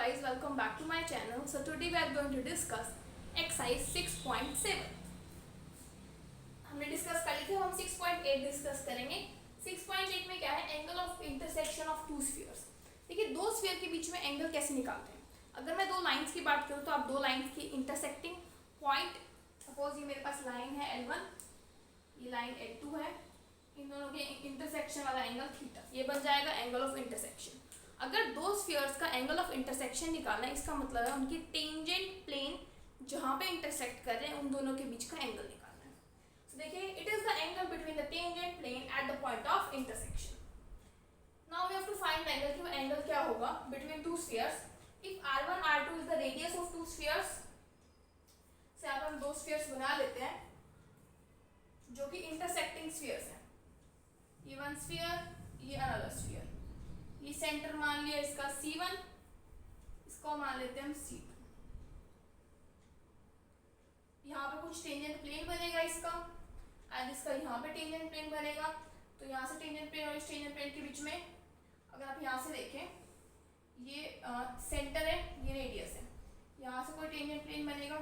guys, welcome back to my channel. So today we are going to discuss exercise 6.7. हमने discuss कर ली थी, हम 6.8 discuss करेंगे। 6.8 में क्या है, angle of intersection of two spheres. देखिए दो स्फीयर के बीच में एंगल कैसे निकालते हैं। अगर मैं दो लाइंस की बात करूँ तो आप दो लाइंस की इंटरसेक्टिंग पॉइंट, सपोज ये मेरे पास लाइन है L1, ये लाइन L2 है, इन दोनों के इंटरसेक्शन वाला एंगल थीटा, ये बन जाएगा एंगल ऑफ इंटरसेक्शन। अगर दो स्फीयर्स का एंगल ऑफ इंटरसेक्शन निकालना है, इसका मतलब है उनकी टेंजेंट प्लेन जहाँ पे इंटरसेक्ट कर रहे हैं उन दोनों के बीच का एंगल निकालना है। तो देखिए it is the angle between the tangent plane at the point of intersection. Now we have to find angle, कि एंगल क्या होगा between two spheres. If r1 r2 is the radius of two spheres, say आप हम दो spheres बना लेते हैं जो कि इंटरसेक्टिंग स्फीयर्स हैं। ये वन स्फीयर, ये अनदर स्फीयर। ये सेंटर मान लिया इसका C1, इसको मान लेते हैं हम C2। यहाँ पे कुछ टेंजेंट प्लेन बनेगा इसका, एंड इसका यहाँ पे टेंजेंट प्लेन बनेगा। तो यहाँ से टेंजेंट प्लेन और इस टेंजेंट प्लेन के बीच में अगर आप यहाँ से देखें, ये सेंटर है, ये रेडियस है, यहाँ से कोई टेंजेंट प्लेन बनेगा।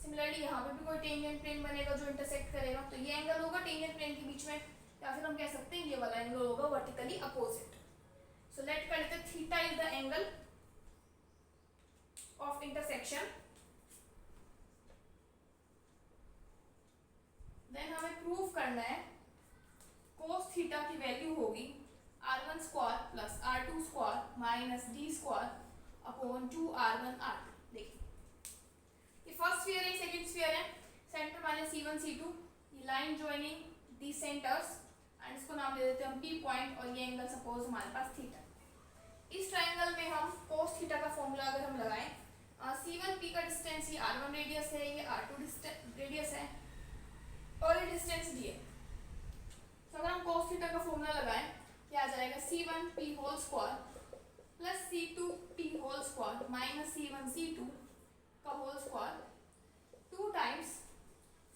सिमिलरली यहाँ पे भी कोई टेंजेंट प्लेन बनेगा जो इंटरसेक्ट करेगा। तो ये एंगल होगा टेंजेंट प्लेन के बीच में, या फिर हम कह सकते हैं ये वाला एंगल होगा वर्टिकली अपोजिट। सो लेट कर लेते हैं theta is the angle of intersection. Then हमें प्रूव करना है कोस थीटा की वैल्यू होगी r1 square plus r2 square minus d square upon 2r1 r2। देखिए ये फर्स्ट स्फीयर है, सेकंड स्फीयर है, सेंटर मान लिया C1 C2, ये line joining the centres, and इसको नाम दे देते हैं हम P पॉइंट, और ये एंगल सपोज हमारे पास थीटा। इस ट्रायंगल में हम कोस थीटा का फॉर्मूला अगर हम लगाएं, C1P का डिस्टेंस ये r1 रेडियस है, ये r2 रेडियस है, और ये डिस्टेंस d है। तो अगर हम कोस थीटा का फॉर्मूला लगाएं, क्या आ जाएगा C1P whole square plus C2P whole square minus C1 C2 का whole square 2 times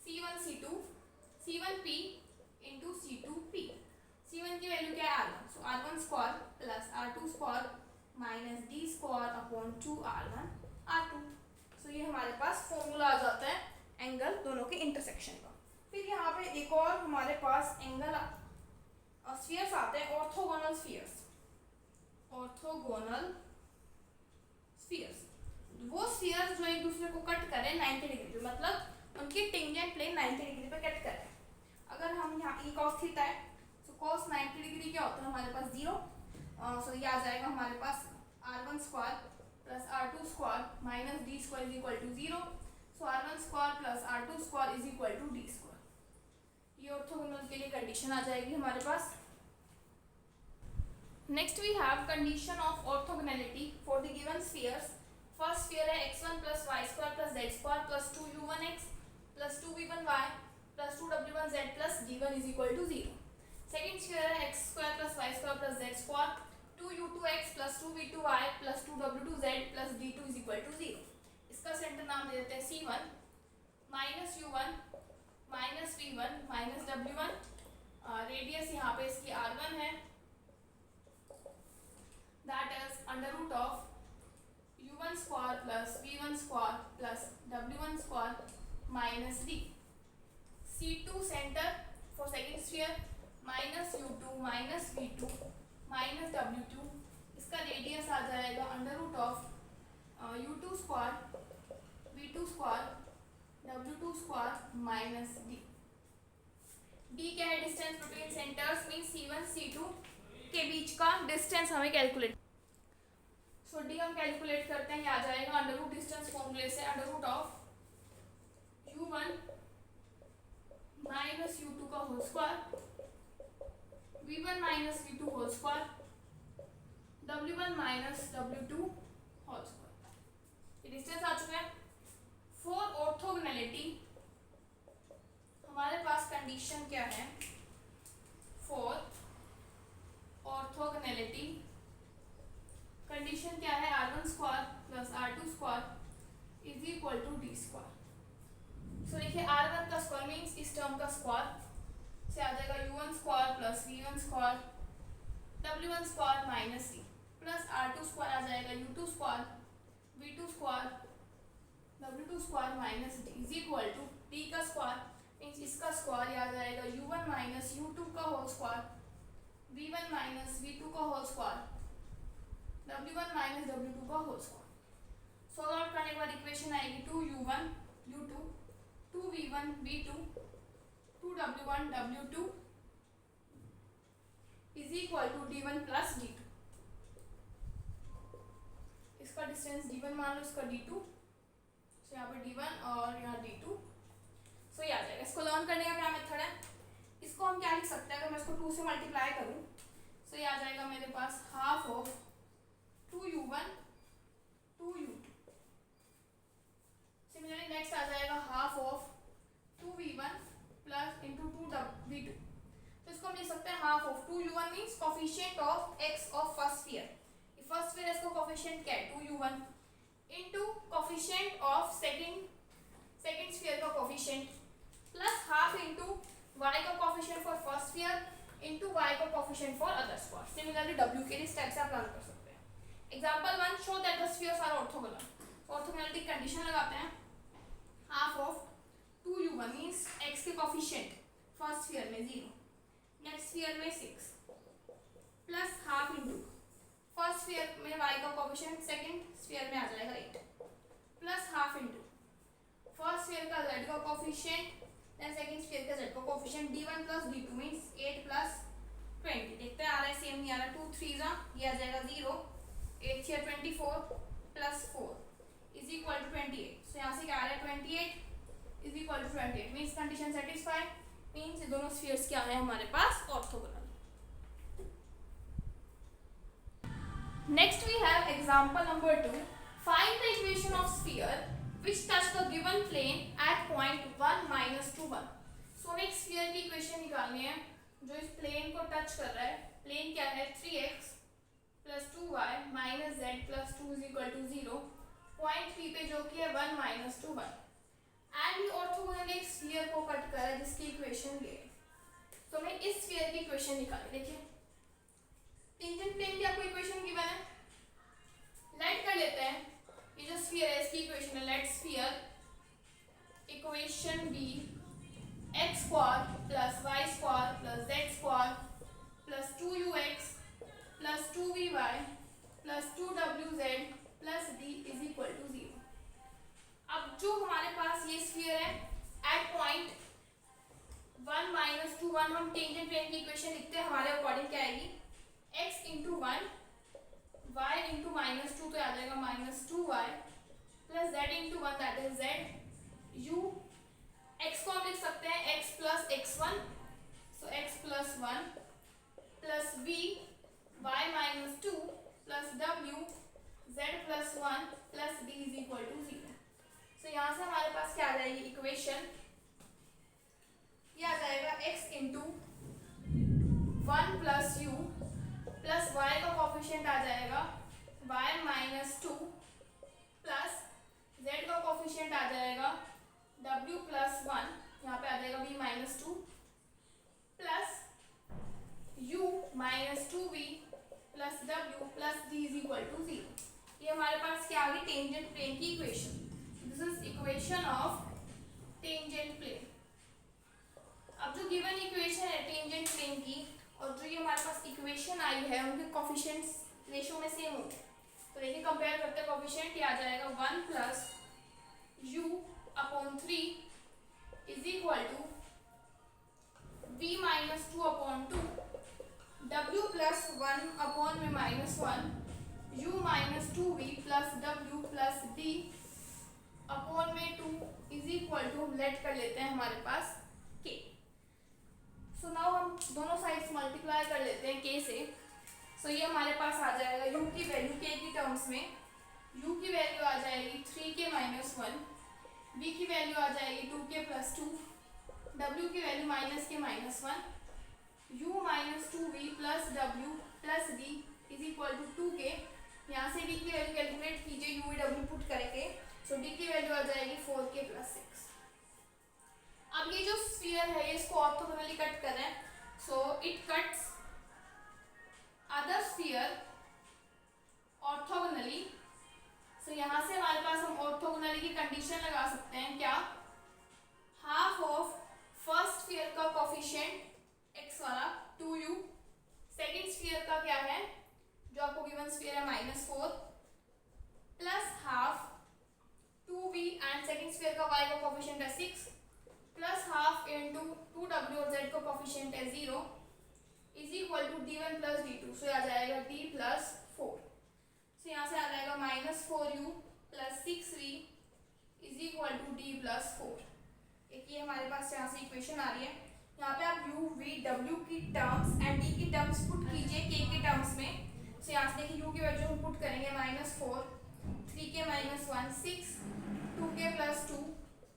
C1 C2 C1P into C2P। C1 की वैल्यू क्या है r1, सो r1 square plus r2 square minus d square upon 2r1 r2। सो ये हमारे पास formula आ जाता है angle दोनों के इंटरसेक्शन का। फिर यहाँ पे एक और हमारे पास एंगल स्फीयर्स आते हैं, ऑर्थोगोनल स्फीयर्स। ऑर्थोगोनल स्फीयर्स वो स्फीयर्स जो एक दूसरे को कट करें 90 डिग्री पे, मतलब उनकी टेंजेंट प्लेन 90 डिग्री पे कट करें। अगर हम यहाँ ई कॉस थीटा है, सो कॉस 90 डिग्री क्या होता है हमारे पास 0। सो ये आ जाएगा हमारे पास r1 square plus r2 square minus d square is equal to 0। सो r1 square plus r2 square is equal to d square. ये ऑर्थोगोनल के लिए कंडीशन आ जाएगी हमारे पास। Next we have condition of orthogonality for the given spheres. First sphere है x1 प्लस y square plus z square plus 2u1x plus 2v1y plus 2w1z plus d1 is equal to 0। Second sphere है x square plus y square plus z square 2u2x plus 2v2y plus 2w2z plus d2 is equal to 0। इसका centre नाम दे देते हैं C1 minus u1 minus v1 minus w1, radius यहाँ पे इसकी r1 है, that is under root of u1 square plus v1 square plus w1 square minus d। C2 centre for second sphere minus u2 minus v2 minus w2, इसका radius आ जाएगा under root of u2 square v2 square w2 square minus d। d क्या है, distance between centres mean C1 C2 के बीच का distance हमें calculate. सो d हम calculate करते हैं, ये आ जाएगा अंडर रूट डिस्टेंस फॉर्मूले से under root of u1 minus u2 का whole square v1 minus v2 whole square w1 minus w2 whole square. ये डिस्टेंस आ चुका है। फॉर ऑर्थोगोनैलिटी हमारे पास कंडीशन क्या है, फॉर ऑर्थोगोनैलिटी कंडीशन क्या है, r1 square plus r2 square is equal to d square. So देखिए r1 का स्क्वायर मीन्स इस टर्म का स्क्वायर से आ जाएगा u1 square plus v1 square w1 square minus c plus R2 square आ जाएगा U2 square V2 square W2 square minus D is equal to D का स्क्वायर मीन्स इसका स्क्वायर आ जाएगा U1 माइनस U2 का whole square V1 minus V2 का whole square W1 minus W2 का whole square. Solve out करने के बाद इक्वेशन आएगी 2U1 U2 2V1 V2 2W1 W2 is equal to D1 plus D2। इसका डिस्टेंस D1 मान लो, इसका D2, सो यहाँ पे D1 और यहाँ D2, सो ये आ जाएगा। इसको लर्न करने का क्या मेथड है, इसको हम क्या लिख सकते हैं, अगर मैं इसको 2 से मल्टीप्लाई करूँ सो ये आ जाएगा मेरे पास half of 2U1 2U2। Similarly next आ जाएगा half of 2V1 plus into 2V2। तो इसको हम लिख सकते हैं half of 2U1 means coefficient of x of first sphere, first sphere इसका कोफिशिएंट क्या है 2U1 into coefficient of second sphere का coefficient plus half into y का coefficient for first sphere into y का coefficient for other square. Similarly w के लिए step से आप प्लान कर सकते हैं। Example 1 show that the spheres are orthogonal. Orthogonality condition लगाते हैं, half of 2U1 means x के कोफिशिएंट फर्स्ट स्फीयर में 0, नेक्स्ट स्फीयर में 6 plus half into first sphere में y का कोफिशिएंट सेकंड स्फीयर में आ जाएगा 8 plus half into first sphere का z का कोफिशिएंट देन सेकंड स्फीयर का z का coefficient D1 plus D2 means 8 plus 20। देखते हैं आ रहा है सेम नहीं आ रहा, 2 3 जा ये आ जाएगा 0 8 here 24 plus 4 is equal to 28। So यहाँ से क्या आ रहा है 28 is equal to 28 means condition satisfied, means ये दोनों स्फीयर्स क्या है हमारे पास orthogonal. Next we have example number 2. Find the equation of sphere which touch the given plane at point 1 minus 2 1. So हमें एक sphere की इक्वेशन निकालनी है जो इस प्लेन को टच कर रहा है। प्लेन क्या है 3x plus 2y minus z plus 2 is equal to 0, point 3 पे जो कि है 1 माइनस 2 1 एंड ऑर्थोगोनल एक स्फीयर को कट कर रहा है जिसकी इक्वेशन ये। तो हमें इस स्फीयर की इक्वेशन निकालनी। देखिए टेंजेंट प्लेन की आपको इक्वेशन गिवन है, लेट कर लेते हैं ये जो स्फीयर है इसकी इक्वेशन है, let sphere equation be x square plus y square plus z square plus 2ux plus 2vy plus 2wz plus d is equal to 0। अब जो हमारे पास ये स्फीयर है एट पॉइंट 1 माइनस 2 1 हम टेंजेंट प्लेन की इक्वेशन लिखते हैं, हमारे अकॉर्डिंग क्या आएगी x into 1 y into minus 2 तो आ जाएगा minus 2y plus z into 1 that is z u। x को हम लिख सकते हैं x प्लस x1 so x plus 1 plus v y minus 2 plus w z plus 1 plus d is equal to 0। So यहाँ से हमारे पास क्या आ जाएगी इक्वेशन, ये आ जाएगा x into 1 plus u plus y का कोफिशिएंट आ जाएगा y माइनस 2 प्लस z का कोफिशिएंट आ जाएगा w प्लस 1, यहाँ पे आ जाएगा v minus 2 plus u minus 2v plus w plus d is equal to 0। ये हमारे पास क्या आ गई टेंजेंट प्लेन की equation. This is equation of tangent plane. अब जो गिवन इक्वेशन है टेंजेंट प्लेन की और जो ये हमारे पास इक्वेशन आई है उनके कोफिशिएंट्स रेशियो में सेम होंगे। तो देखिए कंपेयर करते हैं कोफिशिएंट, ये आ जाएगा 1 plus u upon 3 is equal to v minus 2 upon 2 w plus 1 upon में minus 1 u minus 2v plus w plus d upon में 2 इज इक्वल टू लेट कर लेते हैं हमारे पास k। सो नाउ हम दोनों साइड्स मल्टीप्लाई कर लेते हैं k से। सो ये हमारे पास आ जाएगा u की वैल्यू k की टर्म्स में, u की वैल्यू आ जाएगी 3k माइनस 1, v की वैल्यू आ जाएगी 2k प्लस 2, w की value minus k minus 1, u minus 2v plus w plus d is equal to 2k। यहाँ से d की वैल्यू कैलकुलेट कीजिए u w पुट करके, सो d की वैल्यू आ जाएगी 4k प्लस 6। अब ये जो स्फीयर है ये इसको ऑर्थोगोनली कट कर रहे हैं, so it cuts other sphere यहाँ से हमारे पास हम ऑर्थोगोनल की कंडीशन लगा सकते हैं क्या, हाफ ऑफ फर्स्ट स्फीयर का कोफिशिएंट एक्स वाला 2u, सेकेंड स्फीयर का क्या है जो आपको गिवन स्फीयर है -4 plus half 2v and second sphere का y का कोफिशिएंट है 6 प्लस हाफ इंटू 2w और z का कोफिशिएंट है 0 is equal to d1 plus d2। So आ जाएगा d प्लस 4। सो यहाँ से आ जाएगा -4u plus 6v is equal to d plus 4। एक ये हमारे पास यहाँ से इक्वेशन आ रही है। यहाँ पे आप u v w की टर्म्स एंड d की टर्म्स पुट कीजिए k के टर्म्स में। सो यहाँ से देखिए u की वैल्यू हम पुट करेंगे -4, 3k -1 6, 2k plus 2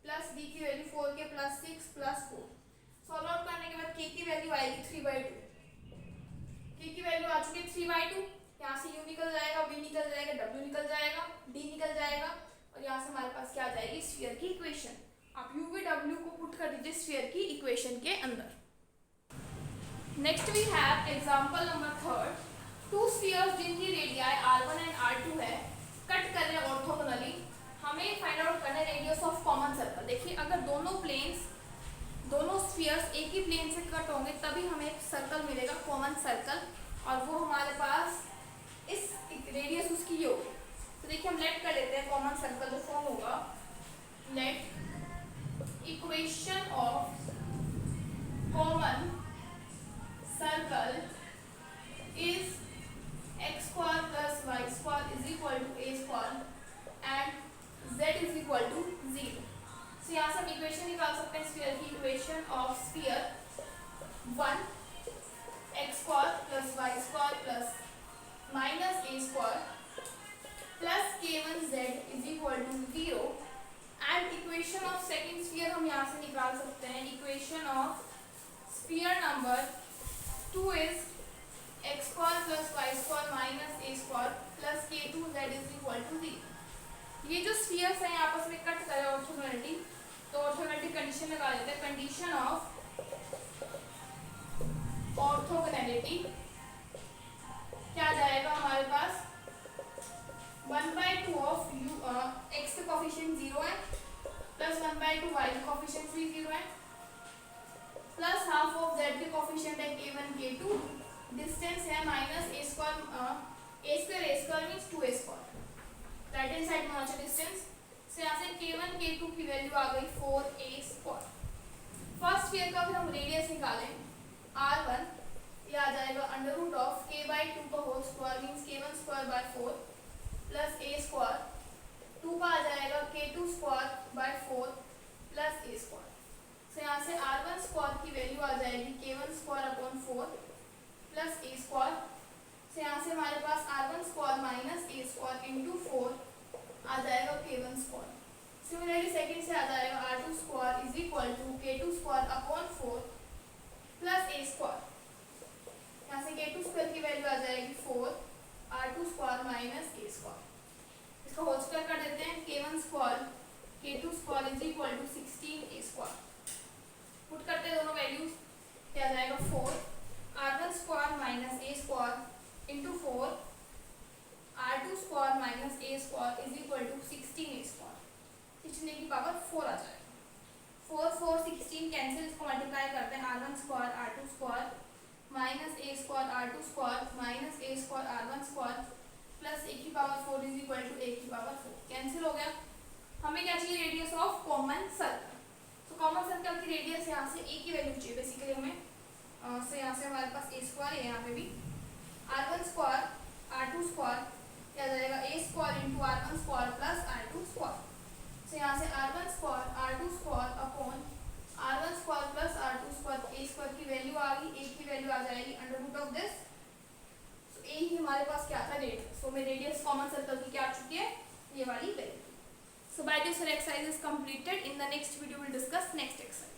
plus d की value 4k plus 6 plus 4। Solve out करने के बाद k की वैल्यू आएगी 3/2। k की वैल्यू आ चुकी है 3/2। यहाँ से u निकल जाएगा, v निकल जाएगा, w निकल जाएगा, d निकल जाएगा और यहाँ से हमारे पास क्या आ जाएगी स्फीयर की इक्वेशन। आप u v w को पुट कर दीजिए स्फीयर की इक्वेशन के अंदर। Next we have example number 3। Two spheres जिनकी रेडियाई r1 एंड r2 है, कट कर रहे हैं ऑर्थोगोनली। हमें फाइंड आउट करना है रेडियस ऑफ कॉमन सर्कल। देखिए अगर दोनों स्फीयर्स एक ही प्लेन से कट होंगे तभी हमें एक सर्कल मिलेगा कॉमन सर्कल, और वो हमारे पास इस रेडियस उसकी ये होगी। तो देखिए हम लेट कर लेते हैं कॉमन सर्कल जो फॉर्म होगा, let equation of common circle is x square plus y square is equal to a square and z is equal to 0। So यहाँ से हम इक्वेशन निकाल सकते हैं स्फीयर की। Equation of sphere 1 x square plus y square plus minus a square plus k1z is equal to 0 and equation of second sphere हम यहाँ से निकाल सकते हैं। Equation of sphere number 2 is x square plus y square minus a square plus k2z is equal to 0। ये जो spheres हैं आपस में कट करें ऑर्थोगोनलिटी, तो ऑर्थोगोनलिटी कंडीशन लगा देते हैं। कंडीशन ऑफ ऑर्थोगोनलिटी क्या जाएगा हमारे पास 1/2 ऑफ u x के कोफिशिएंट 0 है प्लस 1/2 y के कोफिशिएंट भी 0 है प्लस हाफ ऑफ z के कोफिशिएंट है k1 k2, डिस्टेंस है -a square means 2a square, right hand side में होना चाहिए डिस्टेंस। सो यहाँ से k1 k2 की वैल्यू आ गई 4a स्क्वायर। फर्स्ट स्फीयर का फिर हम रेडियस निकालें r1, ये आ जाएगा अंडर रूट ऑफ k/2 का whole square means k1 square by 4 plus a square, 2 का आ जाएगा k2 square by 4 plus a square. So यहाँ से r1 स्क्वायर की वैल्यू आ जाएगी k1 square upon 4 plus a square. से यहाँ से हमारे पास r1 square minus a square into 4 आ जाएगा k1 स्क्वायर। सिमिलरली सेकंड से आ जाएगा r2 square is equal to k2 square upon 4 plus a square. यहाँ से k2 स्क्वायर की वैल्यू आ जाएगी 4 r2 square minus a square. इसका होल स्क्वायर कर देते हैं। k1 square k2 square is equal to 16a square. Put करते हैं दोनों वैल्यूज, क्या आ जाएगा 4 r1 square minus a square into 4 r2 square minus a square is equal to 16a square. 16a की पावर 4 आ जाएगा। 4 4 16 कैंसिल, इसको मल्टीप्लाई करते हैं r1 square r2 square minus a square r2 square minus a square r1 square plus a की power 4 is equal to a की power 4। Cancel हो गया। हमें क्या चाहिए रेडियस ऑफ कॉमन सर्कल। तो कॉमन सर्कल की रेडियस यहाँ से a की वैल्यू चाहिए बेसिकली हमें। सो यहाँ से हमारे पास a स्क्वायर है, यहाँ पे भी r1 स्क्वायर r2 स्क्वायर क्या जाएगा a square into r1 square plus r2 square. So यहाँ से r1 square r2 square upon r1 square plus r2 square, a square की वैल्यू आ गई, a की वैल्यू आ जाएगी under root of this. So a ही हमारे पास क्या था रेडियस। सो मेरी रेडियस कॉमन सर्कल की क्या आ चुकी है, ये वाली value. So by this our exercise is completed. In the next video we'll discuss next exercise.